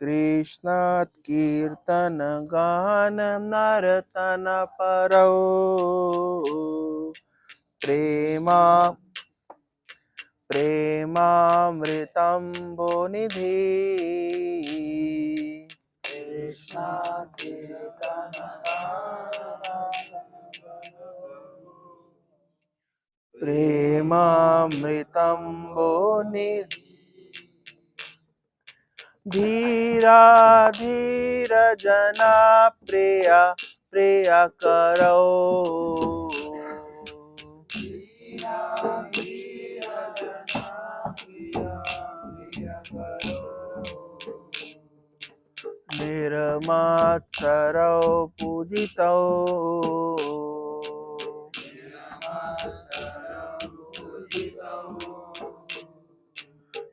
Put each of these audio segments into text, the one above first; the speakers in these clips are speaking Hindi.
कृष्ण कीर्तन गान नर्तन परौ प्रेमामृतम्बो निधि कृष्ण कीर्तन प्रेमामृतम्बो निधि धीरा धीर जना प्रिया प्रिया करो निर्मात्सरौ पूजितौ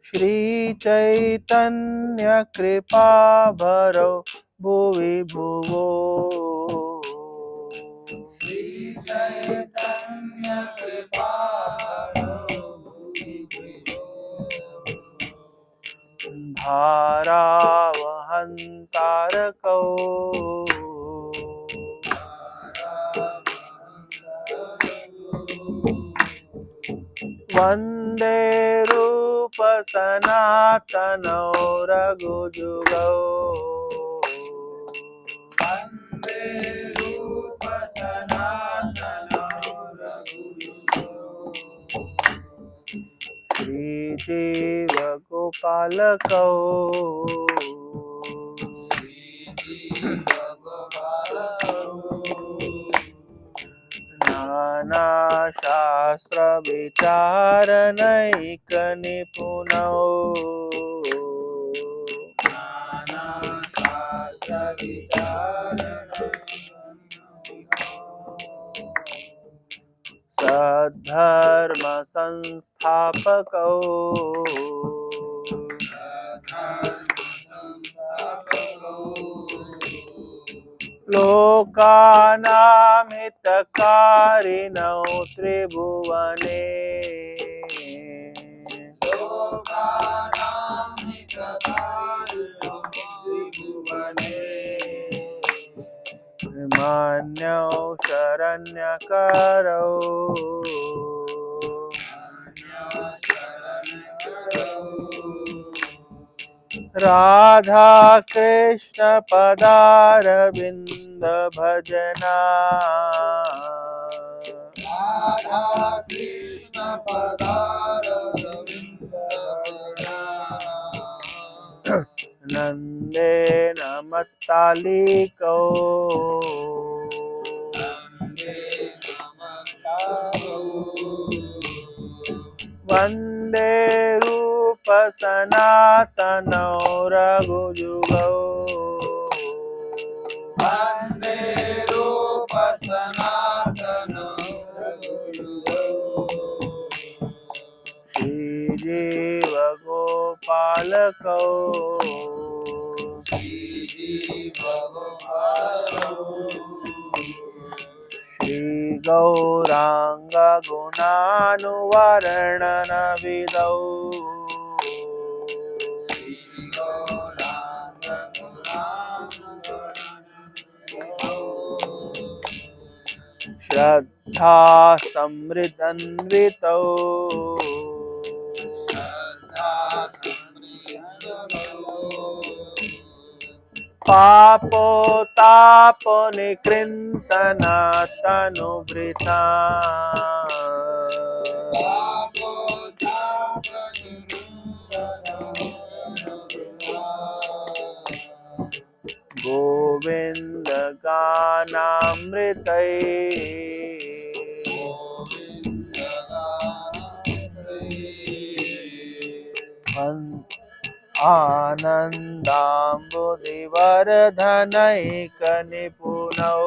श्री चैतन्य कृपा भरो भुवि भुवो श्री चैतन्य कृपा धारावहं तारकौ वन्दे रूप सनातनौ रघुजुगौ वन्दे रूप सनातनौ रघुजुगौ श्रीजीव गोपालकौ नाना शास्त्र विचारनैक निपुणौ सद्धर्म संस्थापकौ लोकानां हितकारिणौ त्रिभुवने मान्यौ शरण्यकरौ राधा कृष्ण पदारविन्द भजना राधा कृष्ण पदारविन्द भजना नन्देन मत्तालिकौ वन्दे रूप सनातनौ रघुजुगौ वन्दे रूप सनातनौ रघुजुगौ श्रीजीव गोपालकौ श्री गौरांग गुणानुवर्णन विदौ श्रद्धा समृद्धन्वितौ पापोतापनिकृन्तन तनुभृता गोविंद गानामृतै आनन्दाम्बुधिवर्धनैक निपुणौ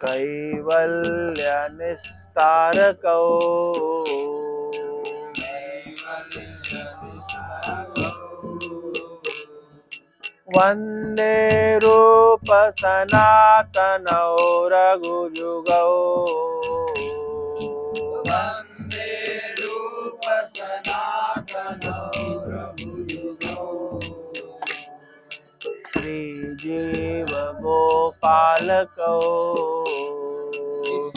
कैवल्य निस्तारकौ वन्दे रूप सनातनौ रघुजुगौ वन्दे रूप सनातनौ रघुयुगौ श्रीजीव गोपालकौ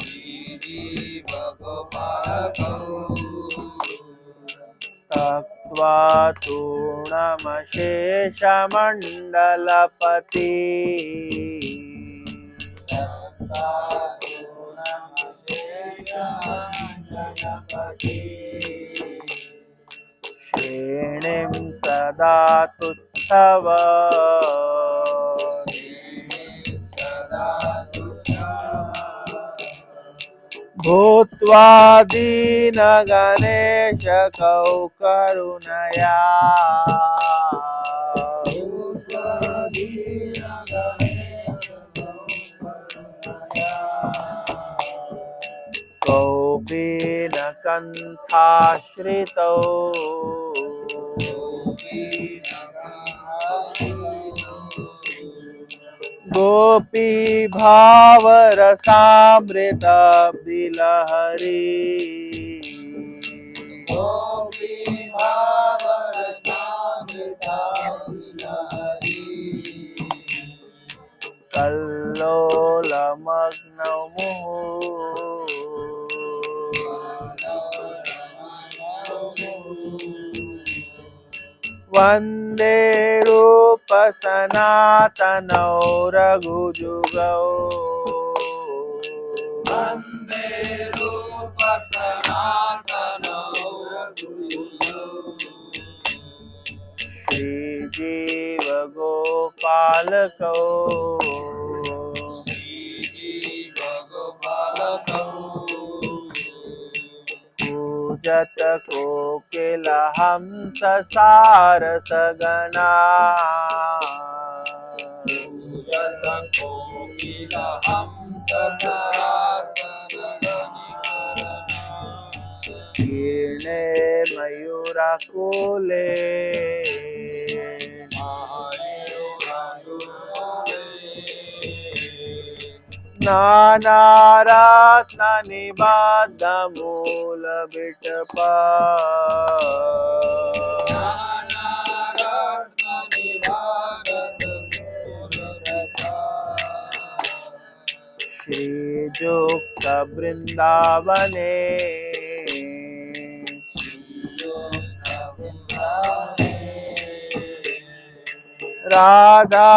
श्रीजीव गोपालकौ तक्त्वा तूर्णमशेषमण्डलपति श्रेणिं सदा तुच्छव भूत्वा दीनगणेश करुणया कौपीनकण्ठाश्रितौ गोपी भावरसामृत बिलहरी कल्लोलमग्नौ वन्दे रूप सनातनौ रघुजुगौ वन्दे रूप सनातनौ रघुयुगौ श्रीजीव गोपालकौ श्रीजीव गोपालकौ पूजत कोकिलहंस सारसगणा पूजत कोकिलहंस कीर्णे मयूरकुले नानारत्ननिबद्धमूलविटप श्रीयुक्तवृन्दावने राधा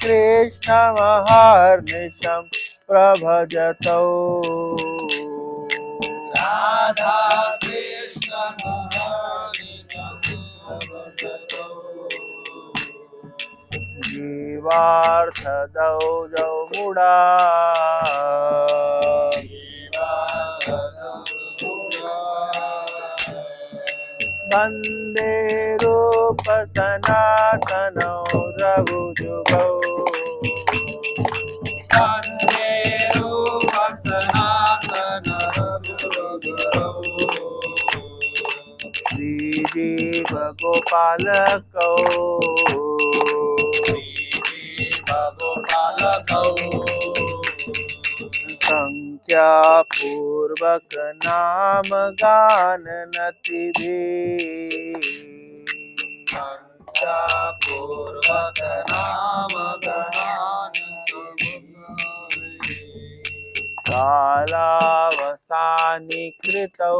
कृष्ण महर्निशं प्रभजतौ राधा कृष्ण जीवार्थदौ जौ मुडा वन्दे रूप सनातनौ रघुजुगौ वन्दे रूप सनातनौ रघुयुगौ श्रीजीव गोपालकौ श्रीजीव गोपालकौ संख्यापूर्वक नाम गान नतिभिः पूर्वक नाम कालावसानि कृतौ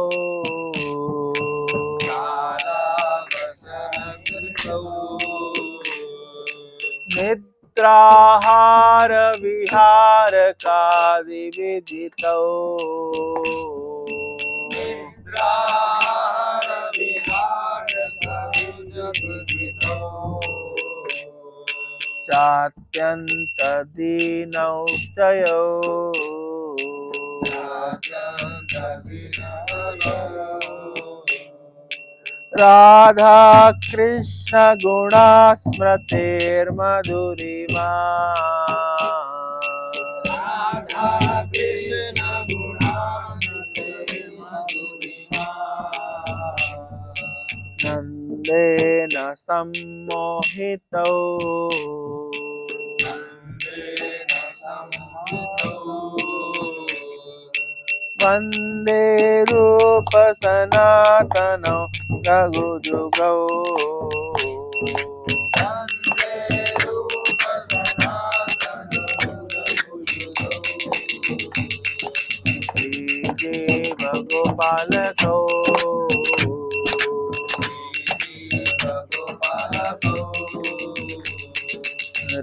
निद्राहार विहारकादि विदितौ चात्यन्त दीनौ चयौ राधा कृष्ण गुणा स्मृतिर्मधुरिमा नन्देन सम्मोहितौ वन्दे रूप सनातनौ रघुजुगौ वन्दे रूप श्रीदेव गोपालकौ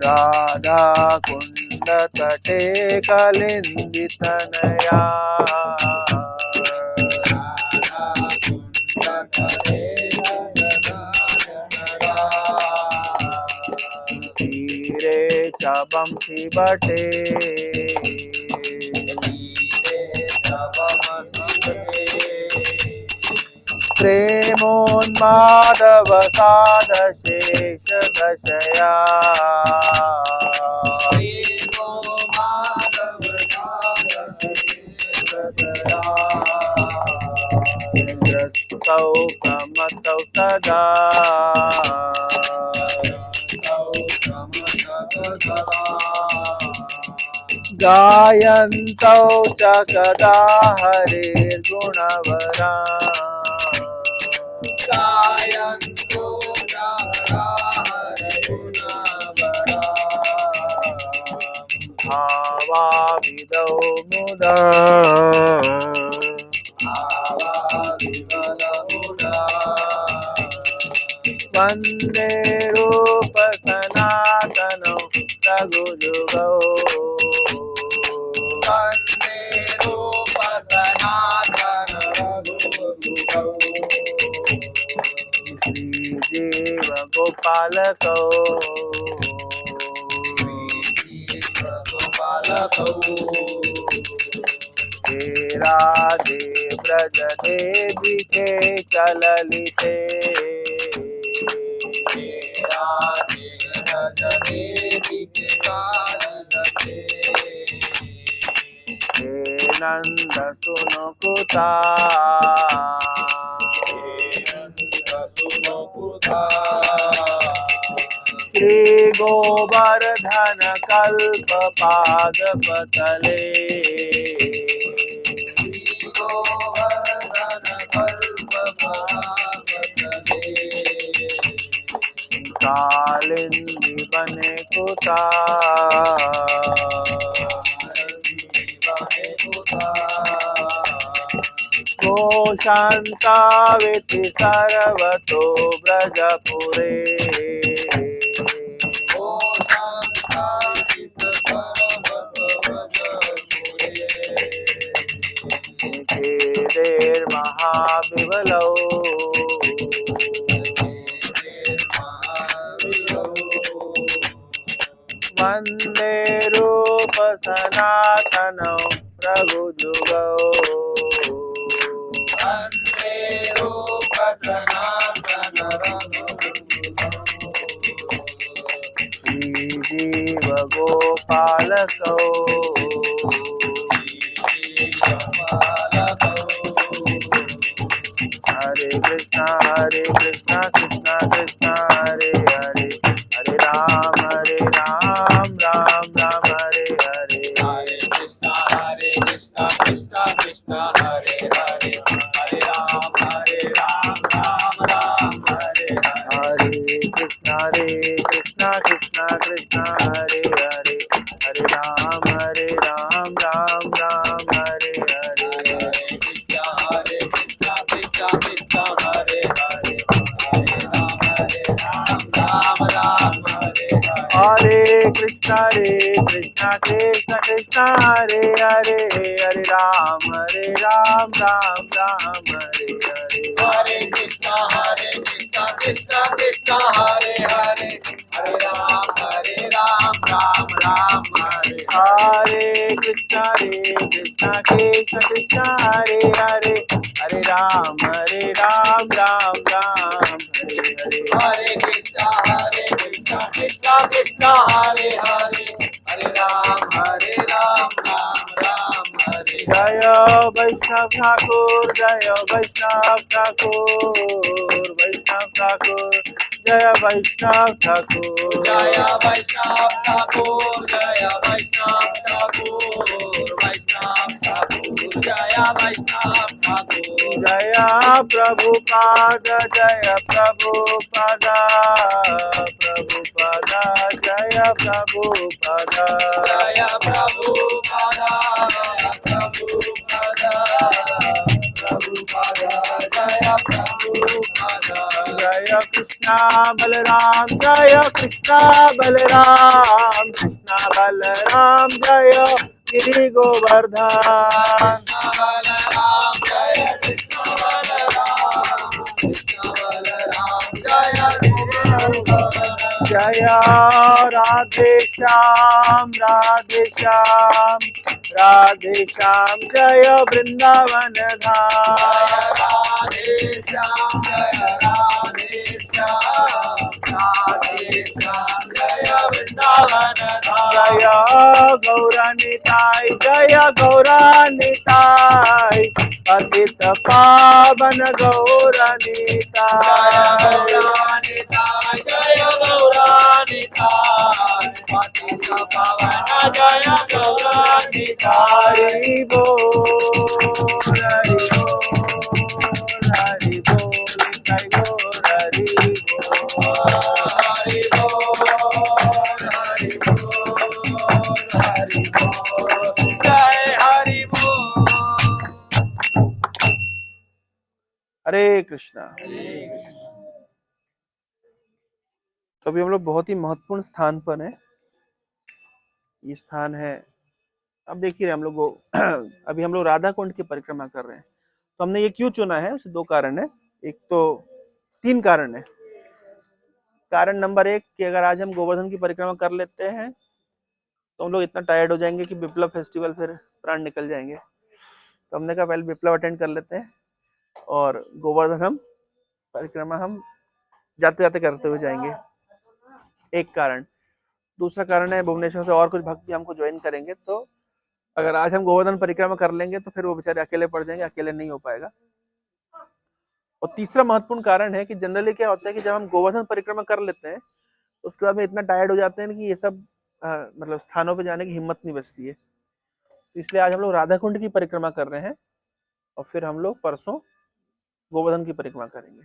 राधा कुंड तटे कलिंदितनया तीरे चबंसी बटे प्रेमोन्मादवसाद शेष दशया इंद्रस्तौ प्रमतौ सदा गायन्तौ च कदा हरिर्गुणवरा भावाविदौ मुदा वन्दे रूप सनातनौ रघुजुगौ वन्दे रूप सनातन रघुजुगौ श्रीदेव गोपालकौ हे राधे ब्रज देवी के चललिते हे नंद सुनुकुता श्री गोवर्धन कल्प पाद पतले कालिंदी बने कुता शांताविति सर्वतो ब्रजपुरे निकेदेर महाविबलौ वन्दे रूप सनातनौ रघुजुगौ वन्दे रूप सनातन श्रीजीव गोपालकौ हरे कृष्णा कृष्णा कृष्णा हरे हरे हरे राम राम राम हरे हरे हरे कृष्णा कृष्णा कृष्णा हरे हरे हरे राम राम राम हरे हरे हरे कृष्णा कृष्णा कृष्णा हरे हरे हरे राम राम राम हरे हरे हरे कृष्णा कृष्णा कृष्णा हरे हरे हरे राम राम हरे हरे हरे कृष्णा कृष्णा कृष्णा हरे हरे हरे राम राम राम हरे हरे हरे कृष्णा कृष्णा कृष्णा हरे हरे हरे राम राम राम हरे हरे कृष्णा कृष्णा कृष्णा हरे हरे हरे राम राम राम हरे हरे हरे कृष्णा कृष्णा कृष्णा हरे हरे हरे राम राम हरे जय वैष्णव ठाकुर जय वैष्णव ठाकुर वैष्णव ठाकुर जय वैष्णव ठाकुर जय वैष्णव ठाकुर जय वैष्णव ठाकुर वैष्णव ठाकुर जय जय वैष्णव ठाकुर जय प्रभुपाद जय प्रभुपाद प्रभुपाद जय प्रभुपाद जय प्रभुपाद जय प्रभुपाद जय कृष्णा बलराम जय कृष्णा बलराम कृष्णा बलराम जय गिरि गोवर्धन बलराम जय कृष्ण बलराम जय जय राधे श्याम राधे श्याम राधे श्याम जय वृंदावन धाम राधे श्याम जय राधे श्याम जय वृंदावन जय गौरानिताय जय गौरानिताय पतित पावन गौरानिताय गौरानिताय जय गौरानिताय पतित पावन जय गौरानिताय हरि बोल हरि बोल हरि बोल हरि बोल हरि बोल हरि बोल हरि बोल जय हरि बोल हरे कृष्णा। तो अभी हम लोग बहुत ही महत्वपूर्ण स्थान पर हैं। ये स्थान है, अब देख ही रहे हम लोग अभी हम लोग राधा कुंड की परिक्रमा कर रहे हैं। तो हमने ये क्यों चुना है, उसके दो कारण है। एक तो तीन कारण है। कारण नंबर एक कि अगर आज हम गोवर्धन की परिक्रमा कर लेते हैं तो हम लोग इतना टायर्ड हो जाएंगे कि विप्लव फेस्टिवल फिर प्राण निकल जाएंगे। तो हमने कहा पहले विप्लव अटेंड कर लेते हैं और गोवर्धन हम परिक्रमा हम जाते जाते करते हुए जाएंगे। एक कारण। दूसरा कारण है भुवनेश्वर से और कुछ भक्त भी हमको ज्वाइन करेंगे, तो अगर आज हम गोवर्धन परिक्रमा कर लेंगे तो फिर वो बेचारे अकेले पड़ जाएंगे, अकेले नहीं हो पाएगा। और तीसरा महत्वपूर्ण कारण है कि जनरली क्या होता है कि जब हम गोवर्धन परिक्रमा कर लेते हैं उसके बाद में इतना टायर्ड हो जाते हैं कि ये सब मतलब स्थानों पे जाने की हिम्मत नहीं बचती है। तो इसलिए आज हम लोग राधा कुंड की परिक्रमा कर रहे हैं और फिर हम लोग परसों गोवर्धन की परिक्रमा करेंगे।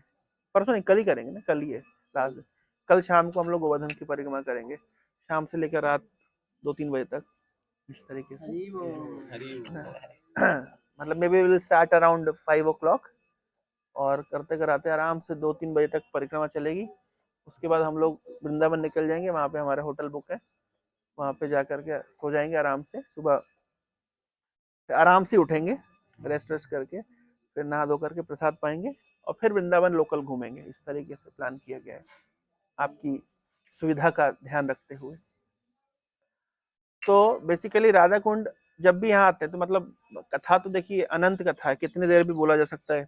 परसों नहीं, कल ही करेंगे ना, कल ही है लास्ट। कल शाम को हम लोग गोवर्धन की परिक्रमा करेंगे, शाम से लेकर रात 2-3 बजे तक, इस तरीके से। मतलब may be will start around 5 o'clock और करते कराते आराम से 2-3 बजे तक परिक्रमा चलेगी। उसके बाद हम लोग वृंदावन निकल जाएंगे, वहाँ पे हमारा होटल बुक है, वहाँ पे जा करके सो जाएंगे आराम से। सुबह आराम से उठेंगे, रेस्ट करके, फिर नहा धो करके प्रसाद पाएंगे और फिर वृंदावन लोकल घूमेंगे। इस तरीके से प्लान किया गया है, आपकी सुविधा का ध्यान रखते हुए। तो बेसिकली राधा कुंड जब भी यहाँ आते हैं तो मतलब कथा तो देखिए अनंत कथा है, कितनी देर भी बोला जा सकता है,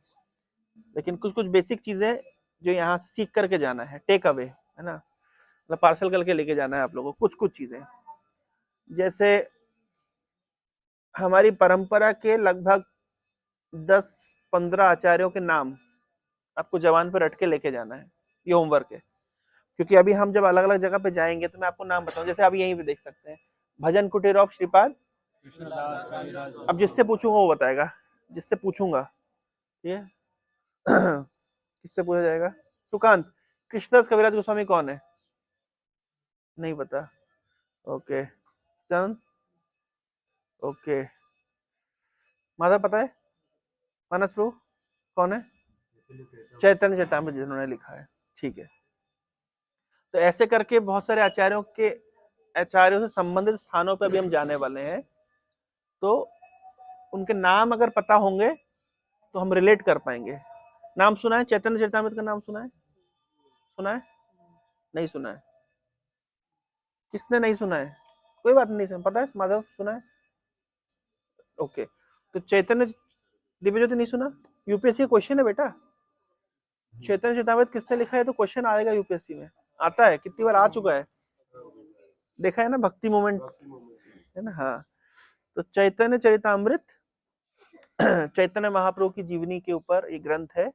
लेकिन कुछ कुछ बेसिक चीजें जो यहाँ से सीख करके जाना है, टेक अवे है ना, मतलब पार्सल करके लेके जाना है आप लोगों को। कुछ कुछ चीजें जैसे हमारी परंपरा के लगभग 10-15 आचार्यों के नाम आपको जवान पर रट के लेके जाना है, ये होमवर्क है। क्योंकि अभी हम जब अलग अलग जगह पे जाएंगे तो मैं आपको नाम बताऊं, जैसे आप यहीं पे देख सकते हैं भजन कुटीर ऑफ श्रीपाद। अब जिससे पूछूंगा वो बताएगा, जिससे पूछूंगा ठीक है। किससे पूछा जाएगा? सुकांत, कृष्णदास कविराज गोस्वामी कौन है? नहीं पता। ओके चंद, ओके माधव पता है? मानस प्रभु कौन है? चैतन्य चैतामृत जिन्होंने लिखा है, ठीक है। तो ऐसे करके बहुत सारे आचार्यों से संबंधित स्थानों पर भी हम जाने वाले हैं। तो उनके नाम अगर पता होंगे तो हम रिलेट कर पाएंगे। नाम सुना है चैतन्य चैतामृत का? नाम सुना है? सुना है? नहीं सुना है? किसने नहीं सुना है? कोई बात नहीं, सुना पता है माधव, सुना है? ओके, तो चैतन्य दिव्य ज्योति नहीं सुना? यूपीएससी क्वेश्चन है बेटा, चैतन्य चैतामृत किसने लिखा है, तो क्वेश्चन आएगा यूपीएससी में, आता है, कितनी बार आ चुका है, देखा है ना, भक्ति मोमेंट है ना। हाँ, तो चैतन्य चरितामृत चैतन्य महाप्रभु की जीवनी के ऊपर एक ग्रंथ है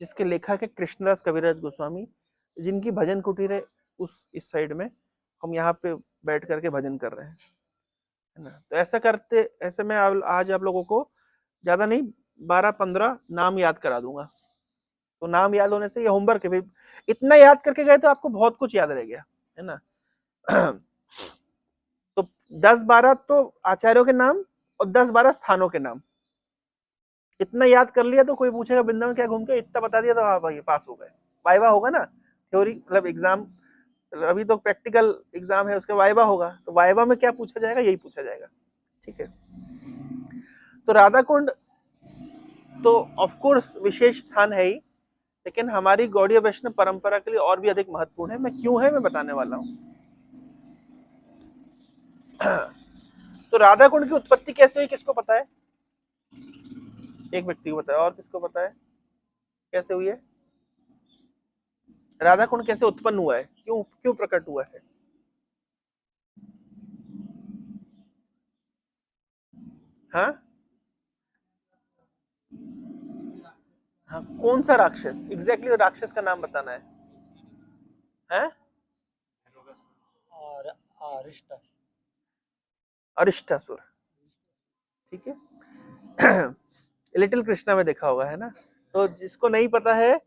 जिसके लेखक है कृष्णदास कविराज गोस्वामी, जिनकी भजन कुटीर है उस इस साइड में। हम यहाँ पे बैठ करके भजन कर रहे हैं, है ना। तो ऐसा करते, ऐसे में आज आप लोगों को ज्यादा नहीं, 12-15 नाम याद करा दूंगा। तो नाम याद होने से ये होमवर्क है भाई, इतना याद करके गए तो आपको बहुत कुछ याद रह गया, है ना। तो 10-12 तो आचार्यों के नाम और 10-12 स्थानों के नाम, इतना याद कर लिया तो कोई पूछेगा वृंदावन क्या घूम के, इतना बता दिया तो हाँ भाई पास हो गए। वाइवा होगा ना, थ्योरी मतलब एग्जाम, अभी तो प्रैक्टिकल एग्जाम है, उसके वाइवा होगा, तो वाइवा में क्या पूछा जाएगा, यही पूछा जाएगा। ठीक है, तो राधा कुंड तो ऑफ कोर्स विशेष स्थान है ही, लेकिन हमारी गौड़ीय वैष्णव परंपरा के लिए और भी अधिक महत्वपूर्ण है। मैं क्यों है मैं बताने वाला हूँ। तो राधा कुंड की उत्पत्ति कैसे हुई, किसको पता है? एक व्यक्ति को पता है, और किसको पता है कैसे हुई है? राधा कुंड कैसे उत्पन्न हुआ है, क्यों क्यों प्रकट हुआ है? हाँ हाँ, कौन सा राक्षस एग्जैक्टली, राक्षस का नाम बताना है, हैं? और अरिष्ट अरिष्टासुर, ठीक है। लिटिल कृष्णा में देखा होगा, है ना। तो जिसको नहीं पता है,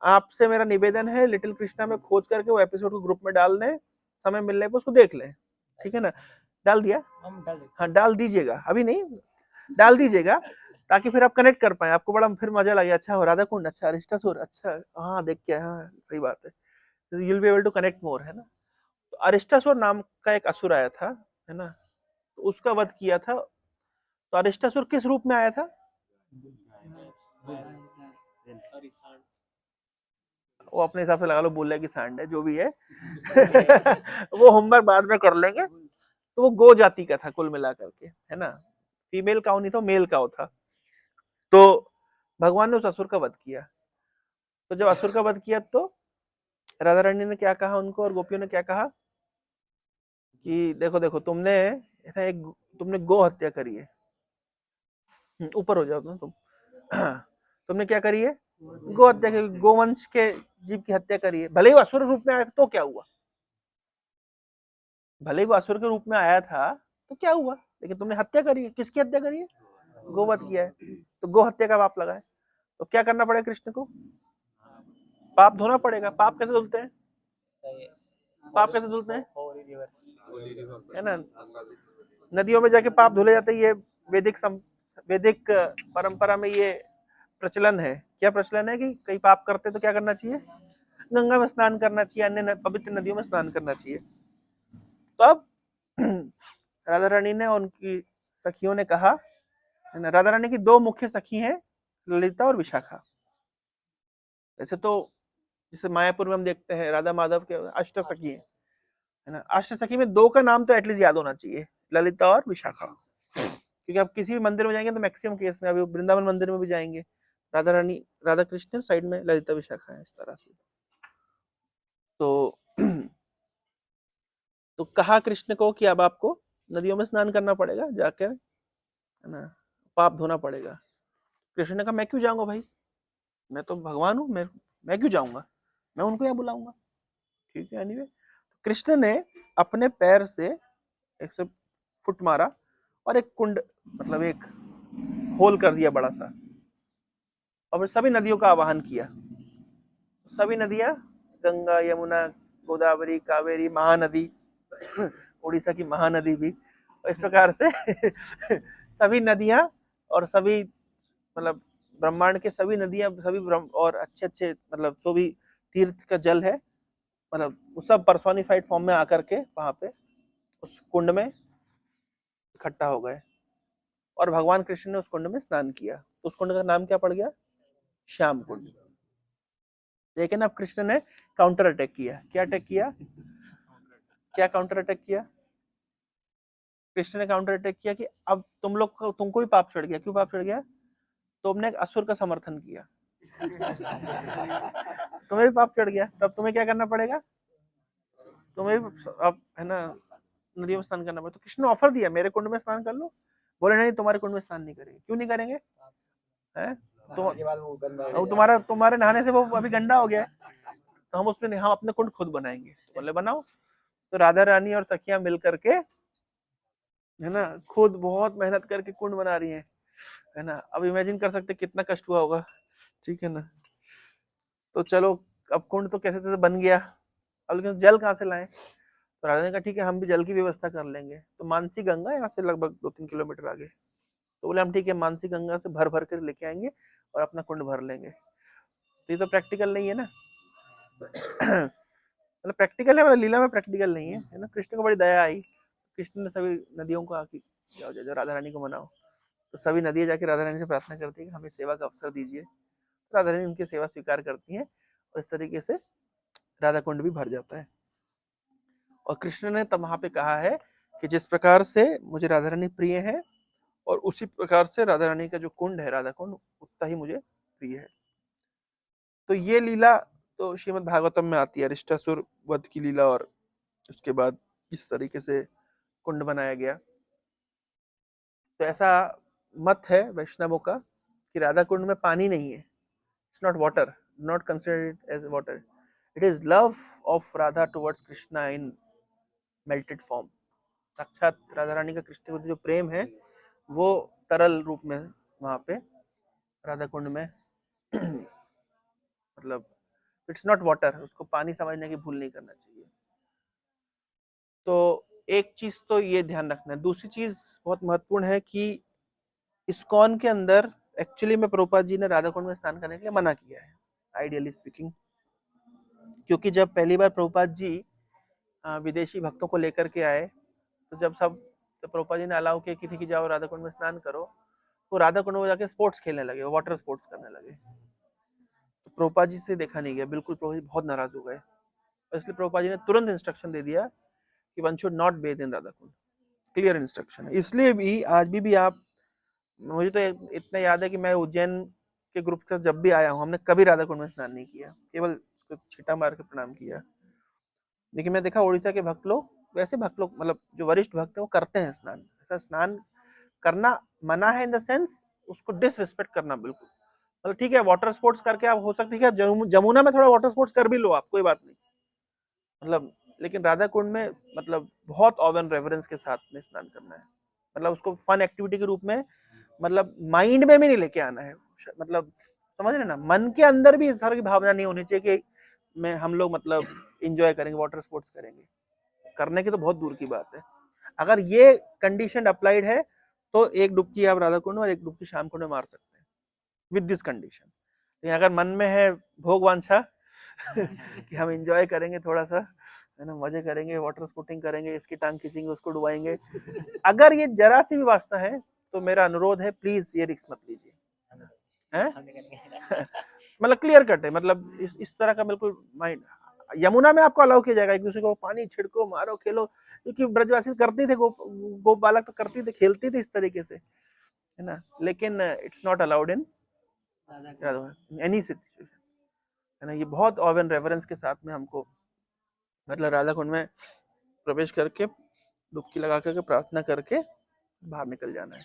आपसे मेरा निवेदन है, लिटिल कृष्णा में खोज करके वो एपिसोड को ग्रुप में डाल लें, समय मिलने पर उसको देख लें, ठीक है ना। डाल दिया? हम डाल देते हाँ डाल दीजिएगा, अभी नहीं डाल दीजिएगा, ताकि फिर आप कनेक्ट कर पाए, आपको बड़ा फिर मजा लगे, अच्छा हो राधा कुंड, अच्छा अरिष्टासुर, अच्छा हाँ देख के, हाँ सही बात है, you will be able to connect more, है ना। तो अरिष्टासुर नाम का एक असुर आया था, है ना, तो उसका वध किया था। तो अरिष्टासुर किस रूप में आया था? वो अपने हिसाब से लगा लो, बोल रहा है कि सांड है, जो भी है। वो होमवर्क बाद में कर लेंगे। तो वो गो जाति का था कुल मिला करके, है ना, फीमेल काउ नहीं था, मेल काउ था। तो भगवान ने उस असुर का वध किया। तो जब असुर का वध किया तो राधा रानी ने क्या कहा उनको, और गोपियों ने क्या कहा कि देखो देखो, तुमने एक तुमने गो हत्या करी है। ऊपर हो जाओ तुम। तुमने क्या करी है? गो हत्या करी, गोवंश के जीव की हत्या करी है। भले ही वो असुर रूप में आया था तो क्या हुआ, भले ही वो असुर के रूप में आया था तो क्या हुआ, लेकिन तुमने हत्या करी है। किसकी हत्या करी है? गोवध किया है, तो गो हत्या का पाप लगा है। तो क्या करना पड़ेगा कृष्ण को? पाप धोना पड़ेगा। पाप कैसे धुलते हैं? पाप कैसे धुलते हैं, है ना, नदियों में जाके पाप धुले जाते हैं। ये वैदिक परंपरा में ये प्रचलन है। क्या प्रचलन है कि कई पाप करते तो क्या करना चाहिए? गंगा में स्नान करना चाहिए, अन्य पवित्र नदियों में स्नान करना चाहिए। तो अब राधा रानी ने और उनकी सखियों ने कहा, है ना, राधा रानी की दो मुख्य सखी हैं, ललिता और विशाखा। वैसे तो जैसे मायापुर में हम देखते हैं राधा माधव के अष्ट सखी है ना, अष्ट सखी में दो का नाम तो एटलीस्ट याद होना चाहिए, ललिता और विशाखा। क्योंकि आप किसी भी मंदिर में जाएंगे तो मैक्सिमम केस में, अभी वृंदावन मंदिर में भी जाएंगे, राधा रानी राधा कृष्ण, साइड में ललिता विशाखा है, इस तरह से। तो तो कहा कृष्ण को कि अब आपको नदियों में स्नान करना पड़ेगा जाकर, है ना, पाप धोना पड़ेगा। कृष्ण ने कहा मैं क्यों जाऊंगा भाई, मैं तो भगवान हूँ, मैं क्यों जाऊंगा, मैं उनको यहाँ बुलाऊंगा। ठीक है, एनीवे कृष्ण ने अपने पैर से एक से फुट मारा और एक कुंड, मतलब एक होल कर दिया बड़ा सा, और फिर सभी नदियों का आवाहन किया। सभी नदियां, गंगा, यमुना, गोदावरी, कावेरी, महानदी, उड़ीसा की महानदी भी, इस प्रकार से सभी नदियां और सभी, मतलब ब्रह्मांड के सभी नदियां, सभी और अच्छे अच्छे, मतलब जो भी तीर्थ का जल है, मतलब वो सब पर्सोनिफाइड फॉर्म में आकर के वहां पे उस कुंड में इकट्ठा हो गए, और भगवान कृष्ण ने उस कुंड में स्नान किया। तो उस कुंड का नाम क्या पड़ गया? श्याम कुंड। लेकिन अब कृष्ण ने काउंटर अटैक किया। क्या अटैक किया? क्या काउंटर अटैक किया? कृष्ण ने काउंटर अटैक किया कि अब तुम लोग को, तुमको भी पाप चढ़ गया। क्यों पाप चढ़ गया? तुमने एक असुर का समर्थन किया। तुम्हें भी पाप चढ़ गया, तब तुम्हें क्या करना पड़ेगा? तुम्हें अब, है ना, नदियों में स्नान करना पड़ेगा। तो कृष्ण ने ऑफर दिया, मेरे कुंड में स्नान कर लो। बोले नहीं, तुम्हारे कुंड में स्नान नहीं करेंगे। क्यों नहीं करेंगे? है तो तुम्हारा, तुम्हारे नहाने से वो अभी गंदा हो गया है, तो हम अपने कुंड खुद बनाएंगे। बोले बनाओ। तो राधा रानी और सखियां मिल करके, है ना, खुद बहुत मेहनत करके कुंड बना रही हैं। है ना। अब इमेजिन कर सकते कितना कष्ट हुआ होगा, ठीक है ना। तो चलो, अब कुंड तो कैसे तैसे बन गया, अब लेकिन जल कहाँ से लाएं। तो राजा ने कहा ठीक है, हम भी जल की व्यवस्था कर लेंगे। तो मानसी गंगा यहाँ से लगभग 2-3 किलोमीटर आगे, तो बोले हम ठीक है, मानसी गंगा से भर भर के लेके आएंगे और अपना कुंड भर लेंगे। तो ये तो प्रैक्टिकल नहीं है ना। मतलब प्रैक्टिकल है, मतलब लीला में प्रैक्टिकल नहीं है ना। कृष्ण को बड़ी दया आई, कृष्ण ने सभी नदियों को आके जाओ जाओ राधा रानी को मनाओ। तो सभी नदियां जाके राधा रानी से प्रार्थना करती है कि हमें सेवा का अवसर दीजिए। तो राधा रानी उनकी सेवा स्वीकार करती है और इस तरीके से राधा कुंड भी भर जाता है। और कृष्ण ने तब वहां पे कहा है कि जिस प्रकार से मुझे राधा रानी प्रिय है, और उसी प्रकार से राधा रानी का जो कुंड है, राधा कुंड, उतना ही मुझे प्रिय है। तो ये लीला तो श्रीमद् भागवतम में आती है, अरिष्टासुर वध की लीला, और उसके बाद इस तरीके से कुंड बनाया गया। तो ऐसा मत है वैष्णवों का कि राधा कुंड में पानी नहीं है। It's not water, not consider it as water, it is love of Radha towards Krishna in melted form. साक्षात राधा रानी का कृष्ण के प्रति जो प्रेम है, वो तरल रूप में वहां पे राधा कुंड में मतलब इट्स नॉट वाटर, उसको पानी समझने की भूल नहीं करना चाहिए। तो एक चीज तो ये ध्यान रखना है। दूसरी चीज बहुत महत्वपूर्ण है कि इस्कॉन के अंदर एक्चुअली में प्रभुपाद जी ने राधा कुंड में स्नान करने के लिए मना किया है, आइडियली स्पीकिंग। क्योंकि जब पहली बार प्रभुपाद जी विदेशी भक्तों को लेकर के आए, तो जब सब तो प्रभुपाद जी ने अलाउ किया कि जाओ राधा कुंड में स्नान करो, तो राधा कुंड में जाके स्पोर्ट्स खेलने लगे, वाटर स्पोर्ट्स करने लगे। तो प्रभुपाद जी से देखा नहीं गया, बिल्कुल प्रभुपाद जी बहुत नाराज हो गए। इसलिए प्रभुपाद जी ने तुरंत इंस्ट्रक्शन दे दिया कि one should not Beth in Radha Kund, clear instruction है। इसलिए भी आज भी आप, मुझे तो इतना याद है कि मैं उज्जैन के ग्रुप के साथ जब भी आया हूँ, हमने कभी राधा कुंड में स्नान नहीं किया, केवल छिटा मार के प्रणाम किया। लेकिन मैं देखा उड़ीसा के भक्त लोग, वैसे भक्त लोग, मतलब जो वरिष्ठ भक्त है वो करते हैं स्नान। ऐसा स्नान करना मना है इन द सेंस उसको डिसरिस्पेक्ट करना बिल्कुल। मतलब ठीक है, वाटर स्पोर्ट्स करके आप हो सकती है जमुना में थोड़ा वाटर स्पोर्ट्स कर भी लो आप, कोई बात नहीं, मतलब लेकिन राधा कुंड में मतलब बहुत ऑव एंड रेवरेंस के साथ में स्नान करना है। मतलब उसको फन एक्टिविटी के रूप में, मतलब माइंड में भी नहीं लेके आना है। मतलब समझ रहे ना, मन के अंदर भी इस तरह की भावना नहीं होनी चाहिए कि मैं हम लोग मतलब इंजॉय करेंगे, वाटर स्पोर्ट्स करेंगे। करने की तो बहुत दूर की बात है। अगर ये कंडीशन अप्लाइड है तो एक डुबकी आप राधा कुंड और एक डुबकी श्याम कुंड में मार सकते हैं विद दिस कंडीशन। लेकिन अगर मन में है भोग वांछा कि हम एंजॉय करेंगे थोड़ा सा, है ना, मजे करेंगे, वाटर स्पोर्टिंग करेंगे, इसकी टांग खींचेंगे, उसको डुबाएंगे, अगर ये जरा सी भी वासना है तो मेरा अनुरोध है प्लीज ये रिस्क मत लीजिए, है। मतलब क्लियर कट है, मतलब इस तरह का बिल्कुल माइंड। यमुना में आपको अलाउ किया जाएगा, एक दूसरे को पानी छिड़को, मारो, खेलो, क्योंकि ब्रजवासी करते थे, गो बालक तो करते थे, खेलते थे इस तरीके से, है ना। लेकिन it's not allowed in any situation, है ना। ये बहुत ऑव एंड रेवरेंस के साथ में हमको मतलब राधा कुंड में प्रवेश करके डुबकी लगा करके प्रार्थना करके बाहर निकल जाना है।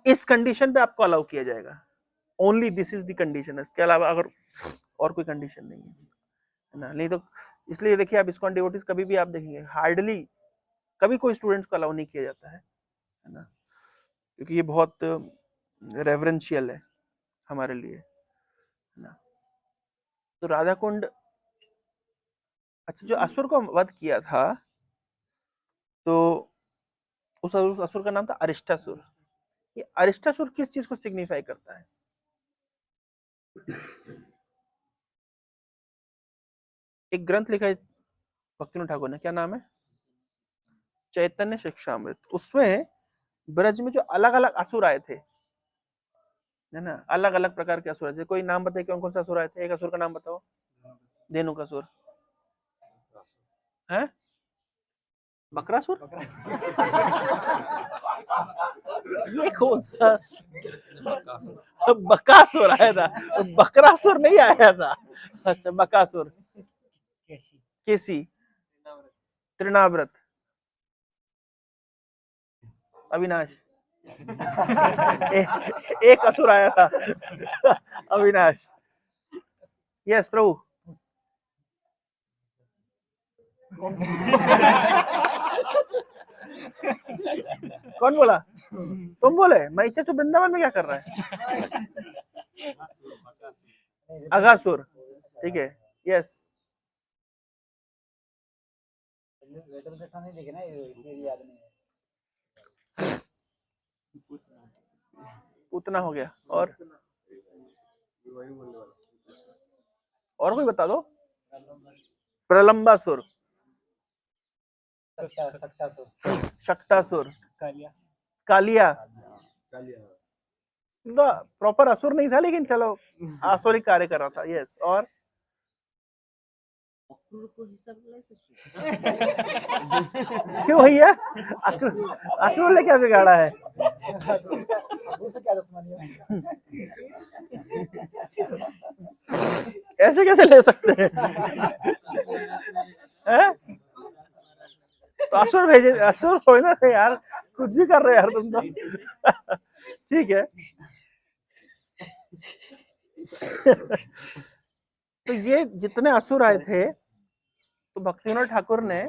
इस कंडीशन पे आपको अलाउ किया जाएगा, only this is the condition. इसके अलावा अगर और कोई कंडीशन नहीं है ना, नहीं तो इसलिए देखिए आप इस्कॉन डिवोटीज कभी भी आप देखेंगे हार्डली कभी कोई स्टूडेंट्स को अलाउ नहीं किया जाता है ना, क्योंकि ये बहुत रेवरेंशियल है हमारे लिए, है ना। तो राधा कुंड, अच्छा, जो असुर को वध किया था, तो उस असुर का नाम था अरिष्टासुर। ये अरिष्टासुर किस चीज को सिग्निफाई करता है? एक ग्रंथ लिखा है भक्तिनाथ ठाकुर ने, क्या नाम है? चैतन्य शिक्षामृत। उसमें ब्रज में जो अलग अलग असुर आए थे, है ना, अलग अलग प्रकार के असुर आए थे। कोई नाम बताए कौन कौन से असुर आए थे? एक असुर का नाम बताओ। धेनुकासुर है, बकरासुर ये कौन सा? बकासुर आया था, बकरासुर नहीं आया था। अच्छा, बकासुर, केसी, तृणाव्रत, अविनाश। एक असुर आया था अविनाश। यस प्रभु। कौन बोला? तुम बोले महिषासुर वृंदावन में क्या कर रहा है? अगासुर, ठीक है, यस। नहीं देखे ना, इसलिए याद नहीं है। उतना हो गया। और कोई बता दो। प्रलंबासुर, शक्टासुर, कालिया। प्रॉपर असुर नहीं था, लेकिन चलो आसुरिक कार्य कर रहा था, यस। और क्यों भैया, अक्रूर ने क्या बिगाड़ा है? क्या दुश्मनी ऐसे कैसे ले सकते हैं? हैं? तो असुर भेजे, असुर हो ना यार, कुछ भी कर रहे यार तुम तो। ठीक है। तो ये जितने असुर आए थे, तो भक्तिविनोद ठाकुर ने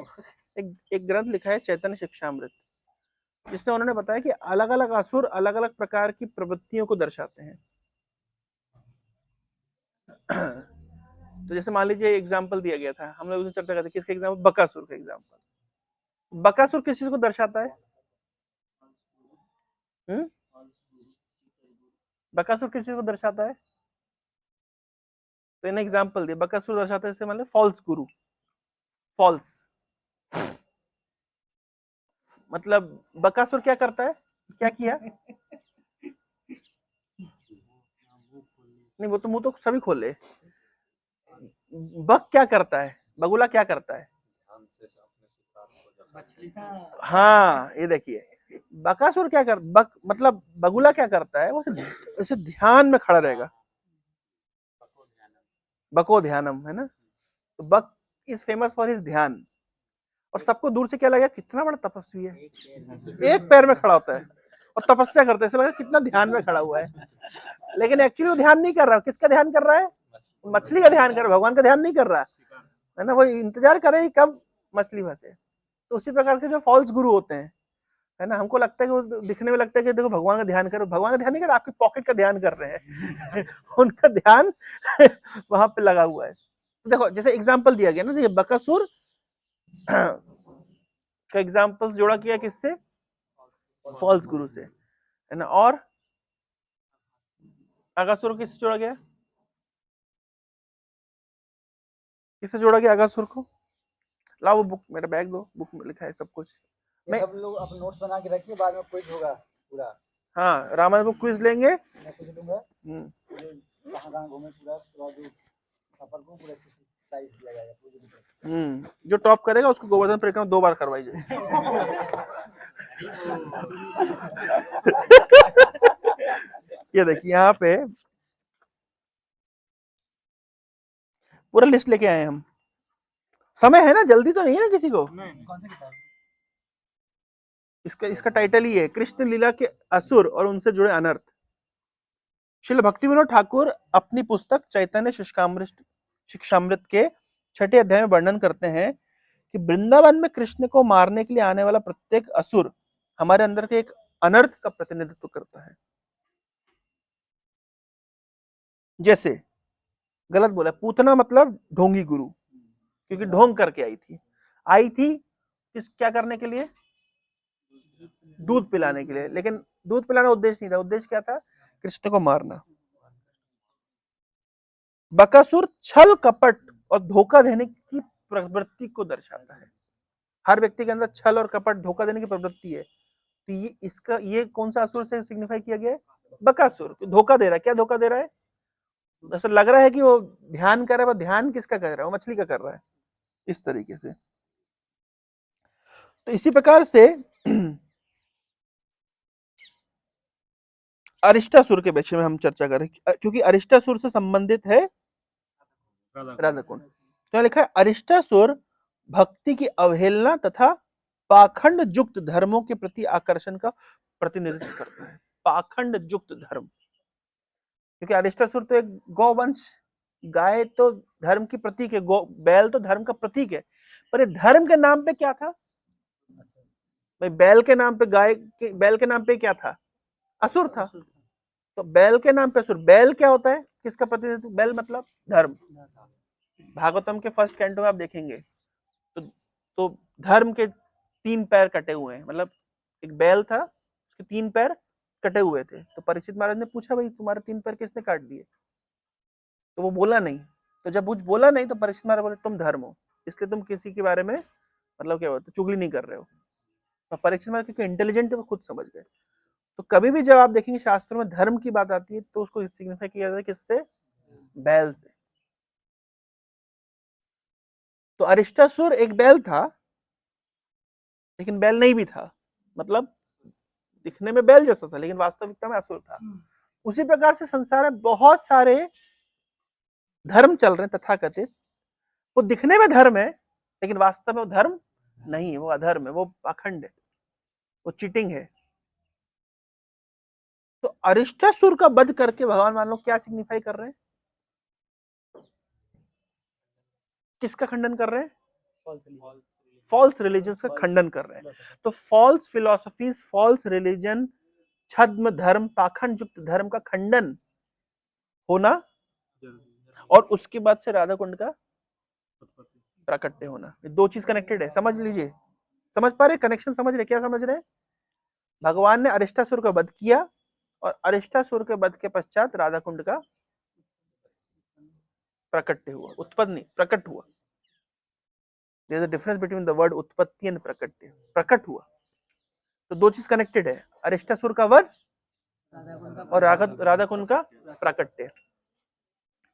एक ग्रंथ लिखा है चैतन्य शिक्षामृत, जिसमें उन्होंने बताया कि अलग अलग असुर अलग अलग प्रकार की प्रवृत्तियों को दर्शाते हैं। तो जैसे मान लीजिए एग्जाम्पल दिया गया था, हम लोग उसमें चर्चा करते, किसका एग्जाम्पल? बकासुर का एग्जाम्पल। बकासुर किस चीज को दर्शाता है? बकासुर किस चीज को दर्शाता है? तो इन एग्जाम्पल दिए, बकासुर दर्शाता है, मतलब फॉल्स गुरु। फॉल्स मतलब बकासुर क्या करता है? क्या किया? नहीं, वो तो मुंह तो सभी खोले। बक क्या करता है? बगुला क्या करता है? हाँ, ये देखिए, बकासुर क्या कर, बक मतलब बगुला क्या करता है? वो ऐसे ध्यान में खड़ा रहेगा, बको ध्यानम, है ना? तो बक इज फेमस फॉर हिज ध्यान। और सबको दूर से क्या लगा, कितना बड़ा तपस्वी है, एक पैर में खड़ा होता है और तपस्या करता है, ऐसा लगा कितना ध्यान में खड़ा हुआ है। लेकिन एक्चुअली वो ध्यान नहीं कर रहा। किसका ध्यान कर रहा है? मछली का ध्यान कर रहा है, भगवान का ध्यान नहीं कर रहा है ना। वो इंतजार करे कब मछली फंसे। तो उसी प्रकार के जो फॉल्स गुरु होते हैं, है ना, हमको लगता है कि वो दिखने में लगता है कि देखो भगवान का ध्यान करो, भगवान का ध्यान नहीं कर रहा, आपकी पॉकेट का ध्यान कर रहे हैं। उनका ध्यान वहां पे लगा हुआ है। तो देखो, जैसे एग्जाम्पल दिया गया ना, बकासुर का एग्जाम्पल जोड़ा किया किससे? फॉल्स गुरु से, है ना। और अगासुर किससे जोड़ा गया? किससे जोड़ा गया अगासुर को? लाओ वो बुक, मेरा बैग दो, बुक में लिखा है सब कुछ। मैं सब लोग अपने नोट्स बना के रखिए, बाद में क्विज होगा पूरा। हाँ, रामायण बुक क्विज लेंगे। मैं कुछ दूंगा, कहाँ घूमे पूरा जो सफर को पूरा प्राइस दिया जाएगा। जो टॉप करेगा उसको गोवर्धन परिक्रमा 2 बार करवाई जाए। ये देखिए, यहाँ पे पूरा लिस्ट लेके आए हम। समय है ना, जल्दी तो नहीं है ना किसी को? कौन सा किताब? इसका टाइटल ही है कृष्ण लीला के असुर और उनसे जुड़े अनर्थ। श्रील भक्तिविनोद ठाकुर अपनी पुस्तक चैतन्य शिक्षामृत के 6ठे अध्याय में वर्णन करते हैं कि वृंदावन में कृष्ण को मारने के लिए आने वाला प्रत्येक असुर हमारे अंदर के एक अनर्थ का प्रतिनिधित्व करता है। जैसे गलत बोला, पूतना मतलब ढोंगी गुरु, क्योंकि ढोंग करके आई थी क्या करने के लिए? दूध पिलाने के लिए। लेकिन दूध पिलाना उद्देश्य नहीं था, उद्देश्य क्या था? कृष्ण को मारना। बकासुर छल कपट और धोखा देने की प्रवृत्ति को दर्शाता है। हर व्यक्ति के अंदर छल और कपट, धोखा देने की प्रवृत्ति है। तो ये कौन सा असुर से सिग्निफाई किया गया है? बकासुर। धोखा दे रहा है। क्या धोखा दे रहा है? ऐसा लग रहा है कि वो ध्यान कर रहा है, वो ध्यान किसका कर रहा है? वो मछली का कर रहा है, इस तरीके से। तो इसी प्रकार से अरिष्टासुर के विषय में हम चर्चा करें, क्योंकि अरिष्टासुर से संबंधित है राधा कुंड। तो लिखा है, अरिष्टासुर भक्ति की अवहेलना तथा पाखंड युक्त धर्मों के प्रति आकर्षण का प्रतिनिधित्व करता है। पाखंड युक्त धर्म, क्योंकि अरिष्टासुर तो एक गौवंश, गाय तो धर्म की प्रतीक है, बैल तो धर्म का प्रतीक है, पर धर्म के नाम पे क्या था? भाई बैल के नाम पे बैल के नाम पे क्या था? असुर था। तो बैल के नाम पे असुर, बैल क्या होता है, किसका प्रतिनिधित्व? बैल मतलब धर्म। भागवतम के फर्स्ट कैंटो में आप देखेंगे तो धर्म के 3 पैर कटे हुए हैं, मतलब एक बैल था, उसके 3 पैर कटे हुए थे। तो परीक्षित महाराज ने पूछा, भाई तुम्हारे 3 पैर किसने काट दिए? तो वो बोला नहीं। तो जब कुछ बोला नहीं तो परीक्षित महाराज बोले तुम धर्म हो, इसलिए तुम किसी के बारे में मतलब क्या होता है, चुगली नहीं कर रहे हो। और परीक्षित महाराज क्योंकि इंटेलिजेंट थे, वो खुद समझ गए। तो कभी भी जब आप देखेंगे शास्त्रों में धर्म की बात आती है तो उसको सिग्निफाई किया जाता है किससे? बैल से। तो अरिष्टासुर एक बैल था, लेकिन बैल नहीं भी था, मतलब दिखने में बैल जैसा था लेकिन वास्तविकता में असुर था। उसी प्रकार से संसार में बहुत सारे धर्म चल रहे हैं तथाकथित, वो दिखने में धर्म है लेकिन वास्तव में वो धर्म नहीं है, वो अधर्म है, वो पाखंड है, वो चीटिंग है। तो अरिष्टासुर का वध करके भगवान मान लो क्या सिग्निफाई कर रहे हैं? किसका खंडन कर रहे हैं? फॉल्स रिलीजन्स का खंडन कर रहे हैं। तो फॉल्स फिलोसफीज, फॉल्स रिलीजन, छद्म धर्म, पाखंड युक्त धर्म का खंडन होना, और उसके बाद से राधा कुंड का प्राकट्य होना, ये 2 चीज कनेक्टेड है। समझ लीजिए, समझ पा रहे कनेक्शन? समझ रहे क्या समझ रहे? भगवान ने अरिष्टासुर का वध किया और अरिष्टासुर के वध के पश्चात राधा कुंड का प्राकट्य हुआ, उत्पन्न नहीं, प्रकट हुआ। There is a difference between the word उत्पत्ति एंड प्रकट्य। प्रकट हुआ तो 2 चीज कनेक्टेड है, अरिष्टासुर का वध और राधा कुंड का प्राकट्य।